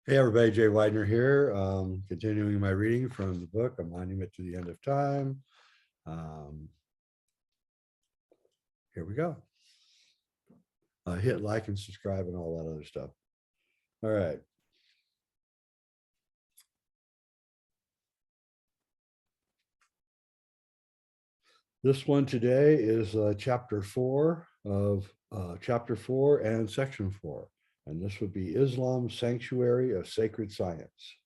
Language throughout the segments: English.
Hey everybody, Jay Widener here, continuing my reading from the book, A Monument to the End of Time. Um, Here we go. Hit like and subscribe and all that other stuff. All right. This one today is chapter 4 and section 4. And this would be Islam's Sanctuary of Sacred Science.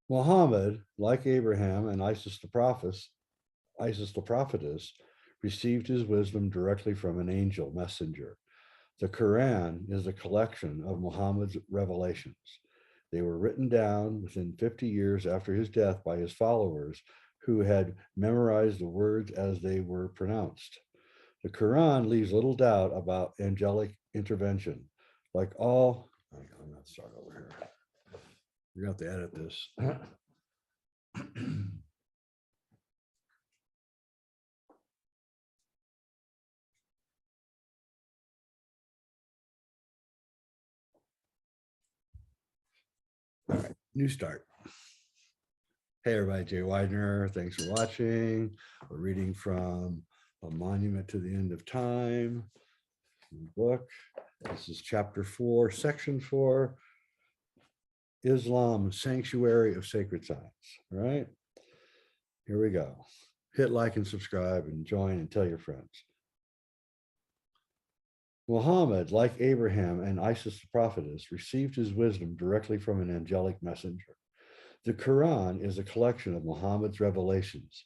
Muhammad, like Abraham and Isis the prophetess, received his wisdom directly from an angel messenger. The Quran is a collection of Muhammad's revelations. They were written down within 50 years after his death by his followers who had memorized the words as they were pronounced. The Quran leaves little doubt about angelic intervention. Like all, I'm going to start over here. You're going to have to edit this. All right, new start. Hey everybody, Jay Widener. Thanks for watching. We're reading from A Monument to the End of Time book. This is chapter 4, section 4, Islam, Sanctuary of Sacred Science. All right, here we go. Hit like and subscribe and join and tell your friends. Muhammad, like Abraham and Isis the prophetess, received his wisdom directly from an angelic messenger. The Quran is a collection of Muhammad's revelations.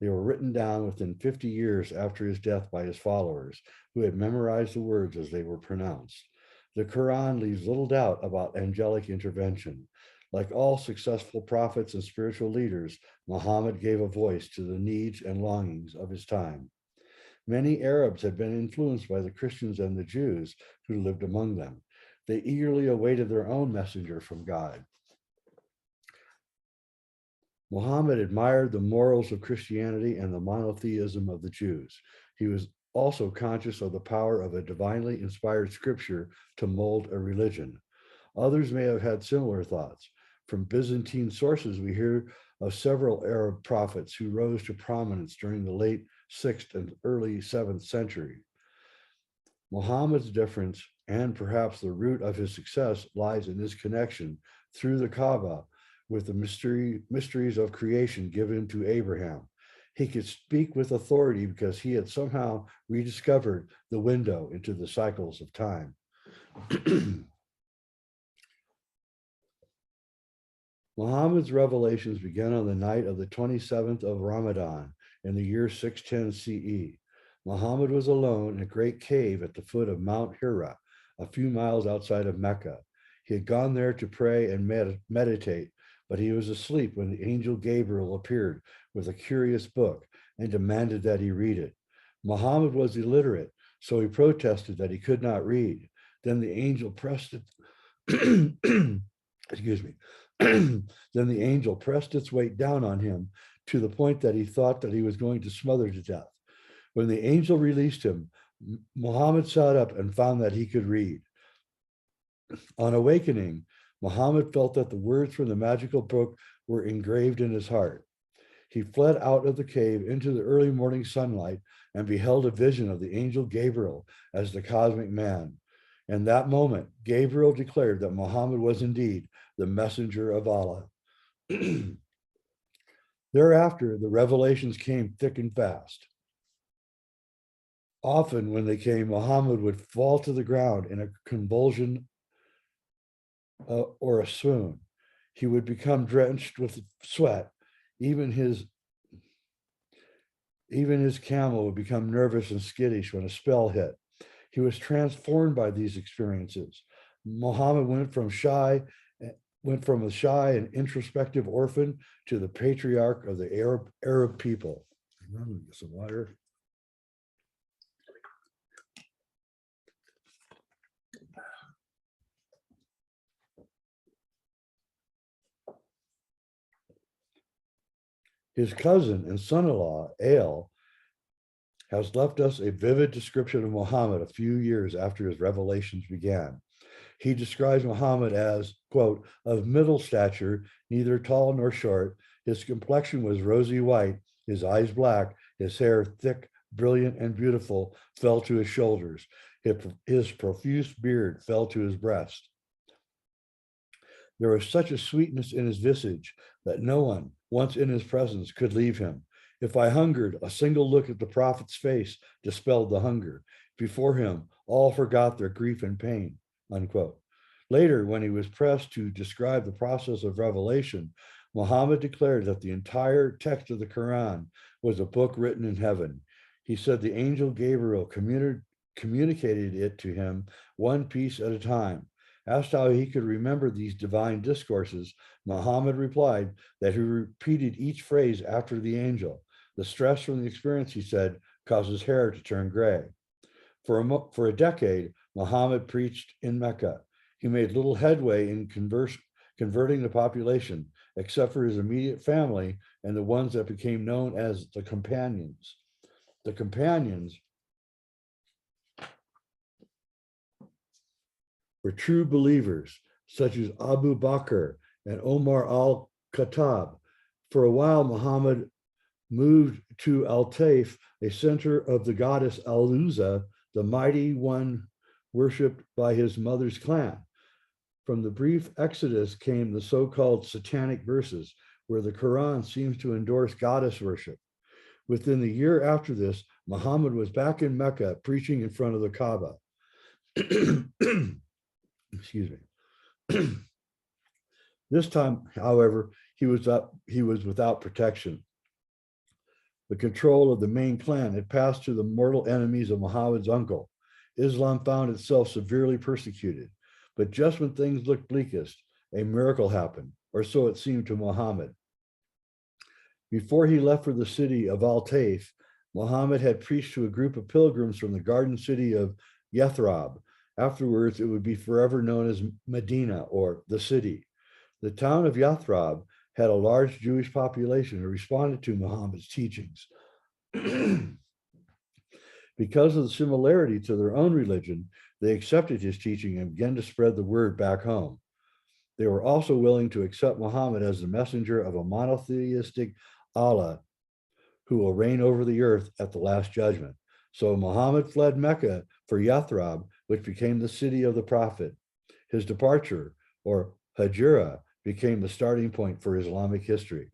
They were written down within 50 years after his death by his followers, who had memorized the words as they were pronounced. The Quran leaves little doubt about angelic intervention. Like all successful prophets and spiritual leaders, Muhammad gave a voice to the needs and longings of his time. Many Arabs had been influenced by the Christians and the Jews who lived among them. They eagerly awaited their own messenger from God. Muhammad admired the morals of Christianity and the monotheism of the Jews. He was also conscious of the power of a divinely inspired scripture to mold a religion. Others may have had similar thoughts. From Byzantine sources, we hear of several Arab prophets who rose to prominence during the late 6th and early 7th century. Muhammad's difference, and perhaps the root of his success, lies in his connection through the Kaaba with the mysteries of creation given to Abraham. He could speak with authority because he had somehow rediscovered the window into the cycles of time. Muhammad's revelations began on the night of the 27th of Ramadan in the year 610 CE. Muhammad was alone in a great cave at the foot of Mount Hijra, a few miles outside of Mecca. He had gone there to pray and meditate, but he was asleep when the angel Gabriel appeared with a curious book and demanded that he read it. Muhammad was illiterate, so he protested that he could not read. Then the angel pressed it. Excuse me. Then the angel pressed its weight down on him to the point that he thought that he was going to smother to death. When the angel released him, Muhammad sat up and found that he could read. On awakening, Muhammad felt that the words from the magical book were engraved in his heart. He fled out of the cave into the early morning sunlight and beheld a vision of the angel Gabriel as the cosmic man. In that moment, Gabriel declared that Muhammad was indeed the messenger of Allah. Thereafter, the revelations came thick and fast. Often, when they came, Muhammad would fall to the ground in a convulsion or a swoon. He would become drenched with sweat. Even his camel would become nervous and skittish when a spell hit. He was transformed by these experiences. Muhammad went from a shy and introspective orphan to the patriarch of the Arab people. I'm gonna get some water. His cousin and son-in-law, Ale, has left us a vivid description of Muhammad a few years after his revelations began. He describes Muhammad as, quote, of middle stature, neither tall nor short. His complexion was rosy white, his eyes black, his hair thick, brilliant, and beautiful, fell to his shoulders. His profuse beard fell to his breast. There was such a sweetness in his visage that no one, once in his presence, could leave him. If I hungered, a single look at the prophet's face dispelled the hunger. Before him, all forgot their grief and pain, unquote. Later, when he was pressed to describe the process of revelation, Muhammad declared that the entire text of the Quran was a book written in heaven. He said the angel Gabriel communicated it to him one piece at a time. Asked how he could remember these divine discourses, Muhammad replied that he repeated each phrase after the angel. The stress from the experience, he said, caused his hair to turn gray. For a decade, Muhammad preached in Mecca. He made little headway in converting the population, except for his immediate family and the ones that became known as the companions. The companions were true believers, such as Abu Bakr and Omar al-Khattab. For a while, Muhammad moved to Al-Taif, a center of the goddess Al-Uzza, the mighty one worshipped by his mother's clan. From the brief exodus came the so-called satanic verses, where the Quran seems to endorse goddess worship. Within the year after this, Muhammad was back in Mecca preaching in front of the Kaaba. Excuse me. This time, however, he was without protection. The control of the main clan had passed to the mortal enemies of Muhammad's uncle. Islam found itself severely persecuted. But just when things looked bleakest, a miracle happened, or so it seemed to Muhammad. Before he left for the city of Al-Taif, Muhammad had preached to a group of pilgrims from the garden city of Yathrib. Afterwards, it would be forever known as Medina, or the city. The town of Yathrib had a large Jewish population who responded to Muhammad's teachings. Because of the similarity to their own religion, they accepted his teaching and began to spread the word back home. They were also willing to accept Muhammad as the messenger of a monotheistic Allah who will reign over the earth at the last judgment. So Muhammad fled Mecca for Yathrib, which became the city of the prophet. His departure, or Hijra, became the starting point for Islamic history.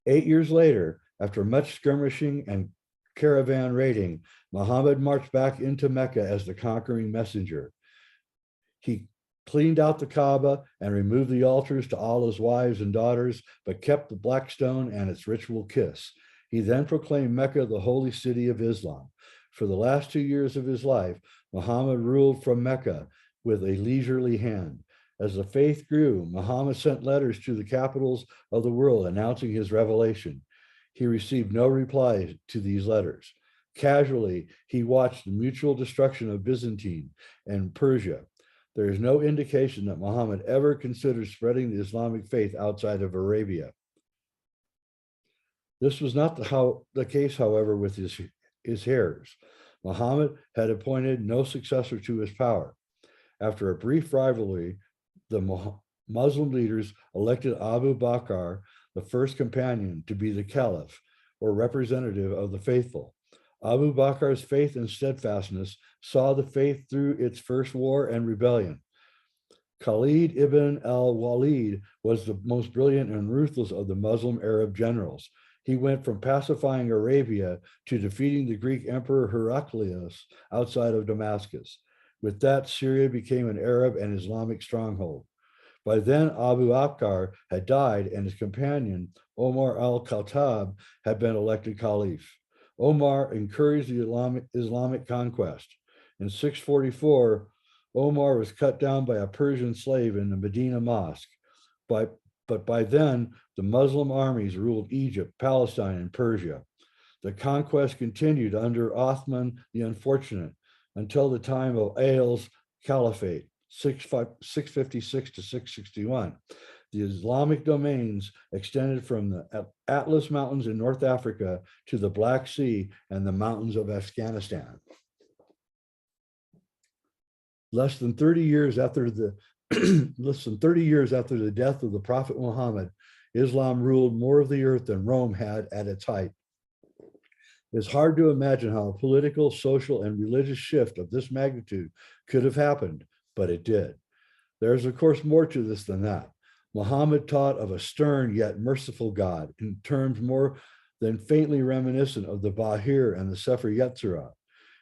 8 years later, after much skirmishing and caravan raiding, Muhammad marched back into Mecca as the conquering messenger. He cleaned out the Kaaba and removed the altars to Allah's wives and daughters, but kept the black stone and its ritual kiss. He then proclaimed Mecca the holy city of Islam. For the last 2 years of his life, Muhammad ruled from Mecca with a leisurely hand. As the faith grew, Muhammad sent letters to the capitals of the world announcing his revelation. He received no reply to these letters. Casually, he watched the mutual destruction of Byzantine and Persia. There is no indication that Muhammad ever considered spreading the Islamic faith outside of Arabia. This was not the case, however, with his heirs. Muhammad had appointed no successor to his power. After a brief rivalry, the Muslim leaders elected Abu Bakr, the first companion, to be the caliph, or representative of the faithful. Abu Bakr's faith and steadfastness saw the faith through its first war and rebellion. Khalid ibn al-Walid was the most brilliant and ruthless of the Muslim Arab generals. He went from pacifying Arabia to defeating the Greek Emperor Heraclius outside of Damascus. With that, Syria became an Arab and Islamic stronghold. By then, Abu Bakr had died, and his companion, Omar al-Khattab, had been elected caliph. Omar encouraged the Islamic conquest. In 644, Omar was cut down by a Persian slave in the Medina mosque. But by then, the Muslim armies ruled Egypt, Palestine, and Persia. The conquest continued under Othman the Unfortunate until the time of Fatimid Caliphate, 656 to 661. The Islamic domains extended from the Atlas Mountains in North Africa to the Black Sea and the mountains of Afghanistan. Less than 30 years after the death of the Prophet Muhammad, Islam ruled more of the earth than Rome had at its height. It's hard to imagine how a political, social, and religious shift of this magnitude could have happened, but it did. There's, of course, more to this than that. Muhammad taught of a stern yet merciful God in terms more than faintly reminiscent of the Bahir and the Sefer Yetzirah.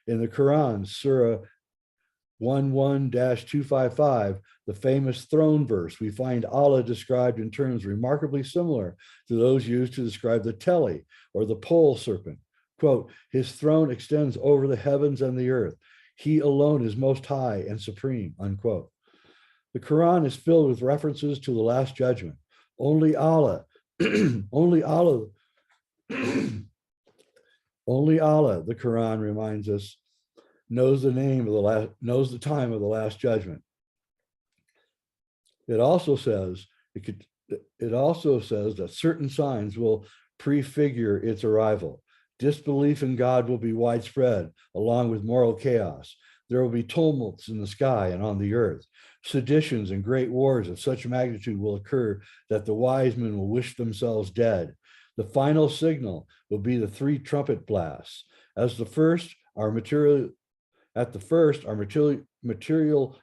In the Quran, Surah 11-255, the famous throne verse, we find Allah described in terms remarkably similar to those used to describe the Teli or the pole serpent. Quote, his throne extends over the heavens and the earth. He alone is most high and supreme, unquote. The Quran is filled with references to the Last Judgment. Only Allah, only Allah, only Allah, the Quran reminds us, knows the time of the Last Judgment. It also says that certain signs will prefigure its arrival. Disbelief in God will be widespread, along with moral chaos. There will be tumults in the sky and on the earth. Seditions and great wars of such magnitude will occur that the wise men will wish themselves dead. The final signal will be the 3 trumpet blasts. At the first, our material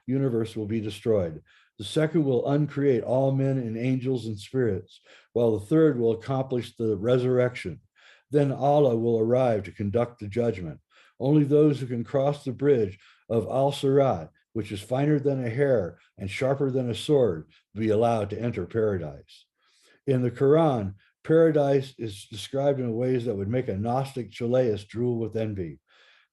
universe will be destroyed. The second will uncreate all men and angels and spirits, while the third will accomplish the resurrection. Then Allah will arrive to conduct the judgment. Only those who can cross the bridge of Al-Sirat, which is finer than a hair and sharper than a sword, will be allowed to enter paradise. In the Quran, paradise is described in ways that would make a Gnostic Chileus drool with envy.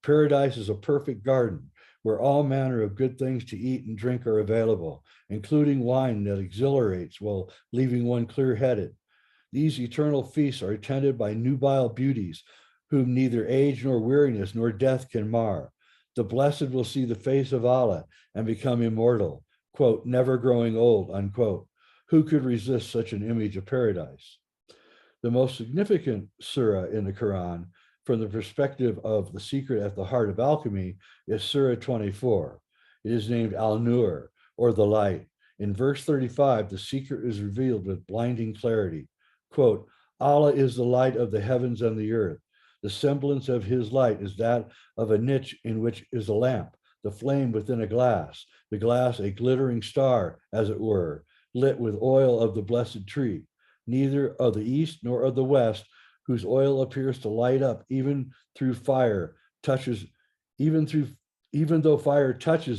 Paradise is a perfect garden where all manner of good things to eat and drink are available, including wine that exhilarates while leaving one clear-headed. These eternal feasts are attended by nubile beauties, whom neither age nor weariness nor death can mar. The blessed will see the face of Allah and become immortal, quote, never growing old, unquote. Who could resist such an image of paradise? The most significant surah in the Quran, from the perspective of the secret at the heart of alchemy, is Surah 24. It is named Al-Nur, or the light. In verse 35, the secret is revealed with blinding clarity. Quote, Allah is the light of the heavens and the earth. The semblance of his light is that of a niche in which is a lamp, the flame within a glass, the glass a glittering star, as it were, lit with oil of the blessed tree, neither of the east nor of the west, whose oil appears to light up even though fire touches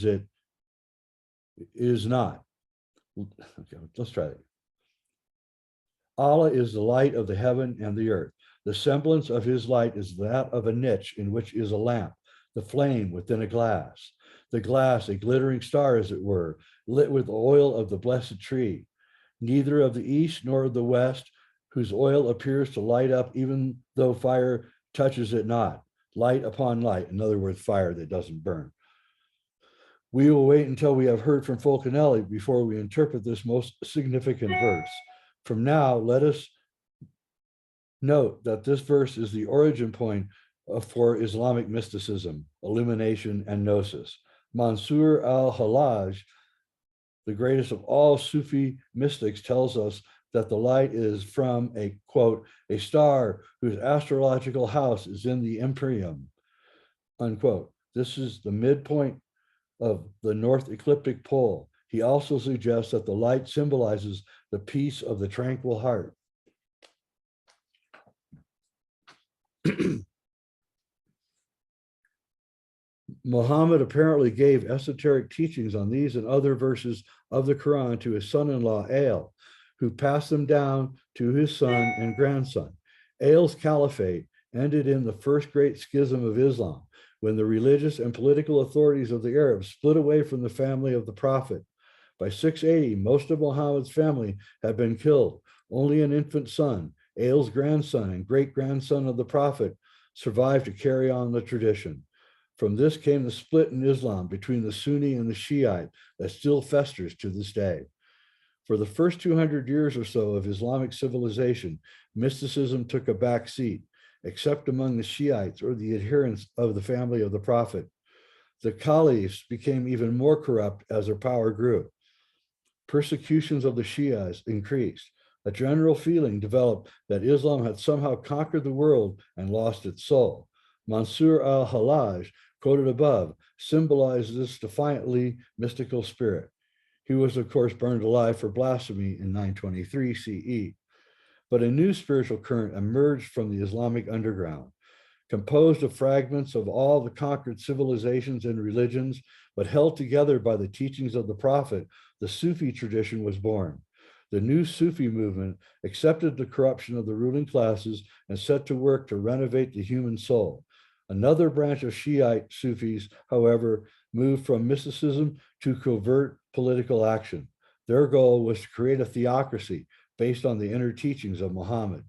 it, is not. Okay, let's try it. Allah is the light of the heaven and the earth. The semblance of his light is that of a niche in which is a lamp, the flame within a glass. The glass, a glittering star, as it were, lit with oil of the blessed tree. Neither of the east nor of the west, whose oil appears to light up even though fire touches it not. Light upon light, in other words, fire that doesn't burn. We will wait until we have heard from Fulcanelli before we interpret this most significant verse. From now, let us note that this verse is the origin point for Islamic mysticism, illumination, and gnosis. Mansur al-Hallaj, the greatest of all Sufi mystics, tells us that the light is from a, quote, a star whose astrological house is in the Empyrean, unquote. This is the midpoint of the North Ecliptic Pole. He also suggests that the light symbolizes the peace of the tranquil heart. Muhammad apparently gave esoteric teachings on these and other verses of the Quran to his son-in-law, Ale, who passed them down to his son and grandson. Ale's caliphate ended in the first great schism of Islam, when the religious and political authorities of the Arabs split away from the family of the Prophet. By 680, most of Muhammad's family had been killed. Only an infant son, Ale's grandson and great-grandson of the Prophet, survived to carry on the tradition. From this came the split in Islam between the Sunni and the Shiite that still festers to this day. For the first 200 years or so of Islamic civilization, mysticism took a back seat, except among the Shiites or the adherents of the family of the Prophet. The caliphs became even more corrupt as their power grew. Persecutions of the Shias increased. A general feeling developed that Islam had somehow conquered the world and lost its soul. Mansur al-Hallaj, quoted above, symbolized this defiantly mystical spirit. He was, of course, burned alive for blasphemy in 923 CE. But a new spiritual current emerged from the Islamic underground. Composed of fragments of all the conquered civilizations and religions, but held together by the teachings of the Prophet, the Sufi tradition was born. The new Sufi movement accepted the corruption of the ruling classes and set to work to renovate the human soul. Another branch of Shiite Sufis, however, moved from mysticism to covert political action. Their goal was to create a theocracy based on the inner teachings of Muhammad.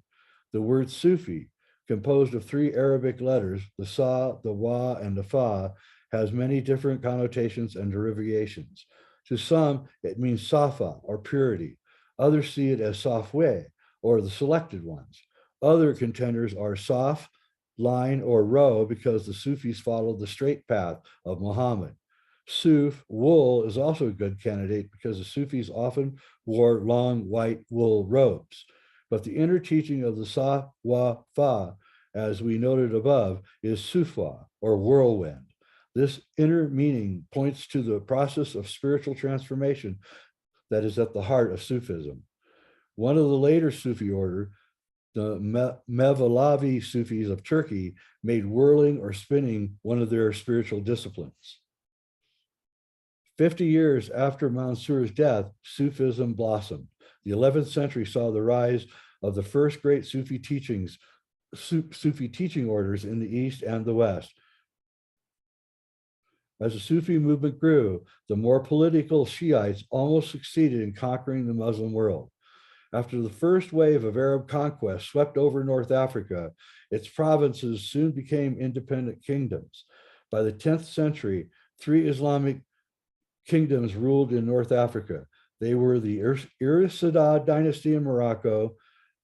The word Sufi, composed of three Arabic letters, the Sa, the Wa, and the Fa, has many different connotations and derivations. To some, it means Safa, or purity. Others see it as Safwe, or the selected ones. Other contenders are Saf, line, or row, because the Sufis followed the straight path of Muhammad. Suf, wool, is also a good candidate because the Sufis often wore long white wool robes. But the inner teaching of the Sa, Wa, Fa, as we noted above, is Sufa, or whirlwind. This inner meaning points to the process of spiritual transformation that is at the heart of Sufism. One of the later Sufi order, the Mevlevi Sufis of Turkey, made whirling or spinning one of their spiritual disciplines. 50 years after Mansur's death, Sufism blossomed. The 11th century saw the rise of the first great Sufi teaching orders in the East and the West. As the Sufi movement grew, the more political Shiites almost succeeded in conquering the Muslim world. After the first wave of Arab conquest swept over North Africa, its provinces soon became independent kingdoms. By the 10th century, 3 Islamic kingdoms ruled in North Africa. They were the Irisidad dynasty in Morocco,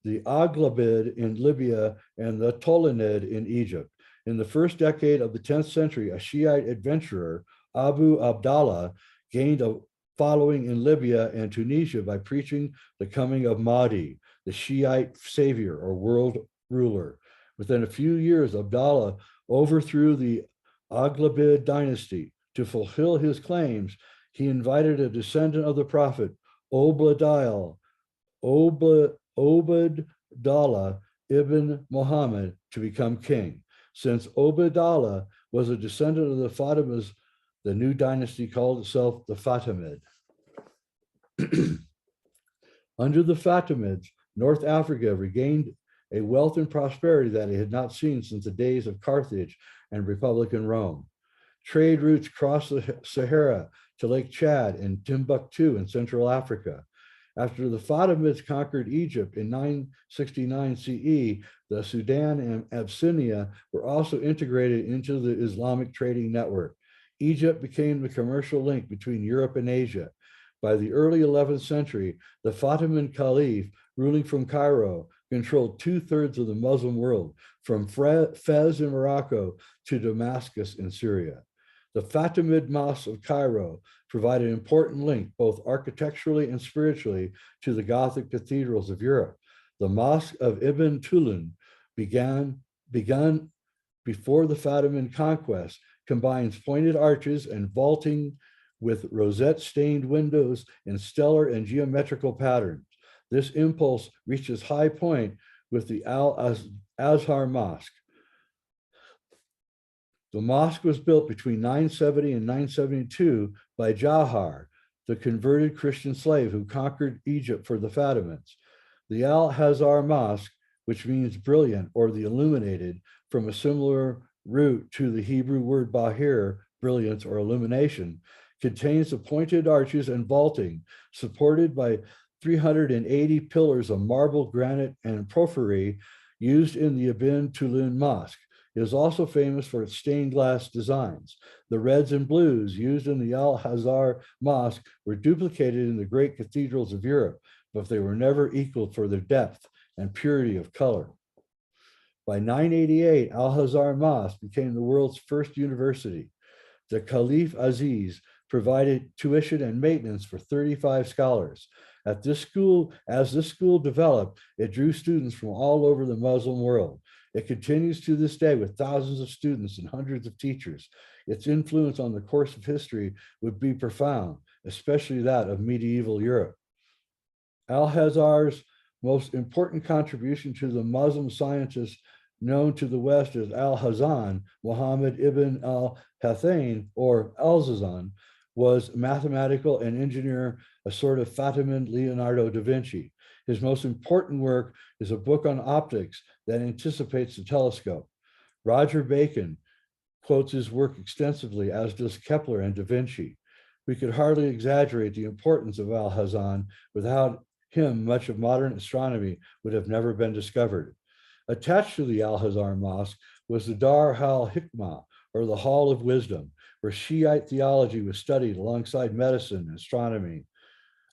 the Aghlabid in Libya, and the Ptolemid in Egypt. In the first decade of the 10th century, a Shiite adventurer, Abu Abdallah, gained a following in Libya and Tunisia by preaching the coming of Mahdi, the Shiite savior or world ruler. Within a few years, Abdallah overthrew the Aghlabid dynasty. To fulfill his claims, he invited a descendant of the prophet, Obadiah ibn Muhammad, to become king. Since Obadiah was a descendant of the Fatimids, the new dynasty called itself the Fatimid. Under the Fatimids, North Africa regained a wealth and prosperity that it had not seen since the days of Carthage and Republican Rome. Trade routes crossed the Sahara to Lake Chad and Timbuktu in Central Africa. After the Fatimids conquered Egypt in 969 CE, the Sudan and Abyssinia were also integrated into the Islamic trading network. Egypt became the commercial link between Europe and Asia. By the early 11th century, the Fatimid Caliphate, ruling from Cairo, controlled 2/3 of the Muslim world, from Fez in Morocco to Damascus in Syria. The Fatimid Mosque of Cairo provided an important link, both architecturally and spiritually, to the Gothic cathedrals of Europe. The Mosque of Ibn Tulun, begun before the Fatimid conquest, combines pointed arches and vaulting with rosette-stained windows in stellar and geometrical patterns. This impulse reached its high point with the Al-Azhar Mosque. The mosque was built between 970 and 972 by Jahar, the converted Christian slave who conquered Egypt for the Fatimids. The Al-Azhar Mosque, which means brilliant or the illuminated, from a similar root to the Hebrew word bahir, brilliance or illumination, contains the pointed arches and vaulting, supported by 380 pillars of marble, granite, and porphyry used in the Ibn Tulun Mosque. It is also famous for its stained glass designs. The reds and blues used in the Al-Azhar Mosque were duplicated in the great cathedrals of Europe, but they were never equaled for their depth and purity of color. By 988, Al-Azhar Mosque became the world's first university. The Caliph Aziz provided tuition and maintenance for 35 scholars. As this school developed, it drew students from all over the Muslim world. It continues to this day with thousands of students and hundreds of teachers. Its influence on the course of history would be profound, especially that of medieval Europe. Al-Azhar's most important contribution to the Muslim scientist known to the West as Al-Hazan, Muhammad ibn al-Hathain, or Al-Zazan, was mathematical and engineer, a sort of Fatimid Leonardo da Vinci. His most important work is a book on optics that anticipates the telescope. Roger Bacon quotes his work extensively, as does Kepler and da Vinci. We could hardly exaggerate the importance of Al-Hazan. Without him, much of modern astronomy would have never been discovered. Attached to the Al-Azhar Mosque was the Dar al-Hikmah, or the Hall of Wisdom, where Shiite theology was studied alongside medicine and astronomy.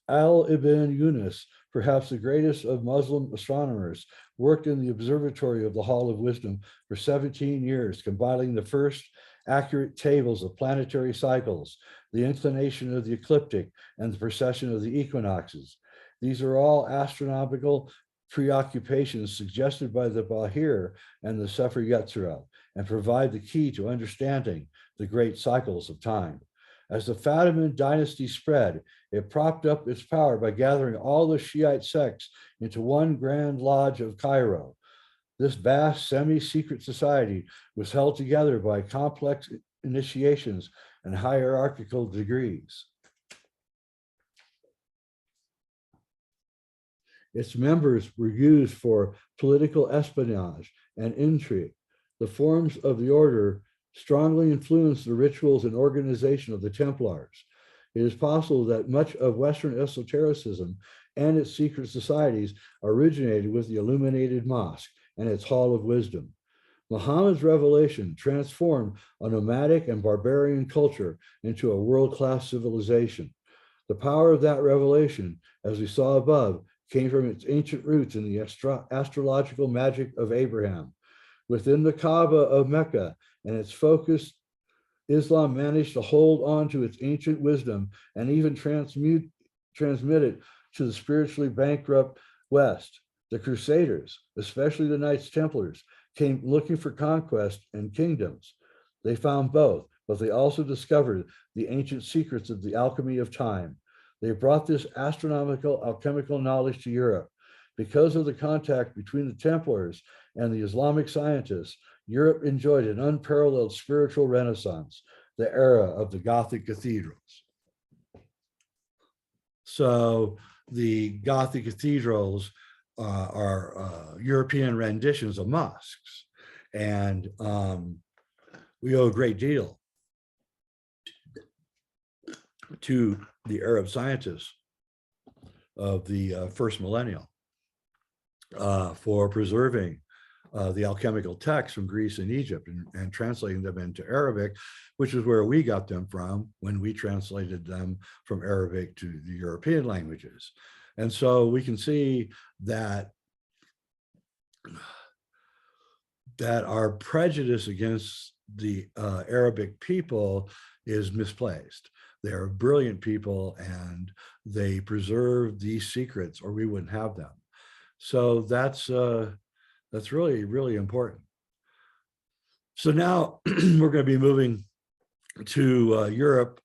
Ibn Yunus, perhaps the greatest of Muslim astronomers, worked in the observatory of the Hall of Wisdom for 17 years, compiling the first accurate tables of planetary cycles, the inclination of the ecliptic, and the precession of the equinoxes. These are all astronomical preoccupations suggested by the Bahir and the Sefer Yetzirah, and provide the key to understanding the great cycles of time. As the Fatimid dynasty spread, it propped up its power by gathering all the Shiite sects into one grand lodge of Cairo. This vast semi-secret society was held together by complex initiations and hierarchical degrees. Its members were used for political espionage and intrigue. The forms of the order strongly influenced the rituals and organization of the Templars. It is possible that much of Western esotericism and its secret societies originated with the illuminated mosque and its Hall of Wisdom. Muhammad's revelation transformed a nomadic and barbarian culture into a world-class civilization. The power of that revelation, as we saw above, came from its ancient roots in the astrological magic of Abraham. Within the Kaaba of Mecca and its focus, Islam managed to hold on to its ancient wisdom and even transmit it to the spiritually bankrupt West. The Crusaders, especially the Knights Templars, came looking for conquest and kingdoms. They found both, but they also discovered the ancient secrets of the alchemy of time. They brought this astronomical alchemical knowledge to Europe. Because of the contact between the Templars and the Islamic scientists, Europe enjoyed an unparalleled spiritual renaissance, the era of the Gothic cathedrals. So the Gothic cathedrals are European renditions of mosques, and we owe a great deal to the Arab scientists of the first millennium for preserving the alchemical texts from Greece and Egypt and translating them into Arabic, which is where we got them from when we translated them from Arabic to the European languages. And so we can see that our prejudice against the Arabic people is misplaced. They're brilliant people and they preserve these secrets, or we wouldn't have them. So that's really, really important. So now we're going to be moving to Europe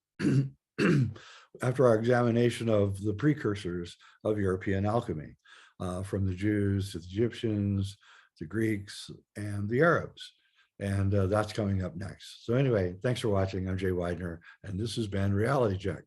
after our examination of the precursors of European alchemy, from the Jews to the Egyptians, the Greeks, and the Arabs. And that's coming up next. So anyway, thanks for watching. I'm Jay Widener, and this has been Reality Check.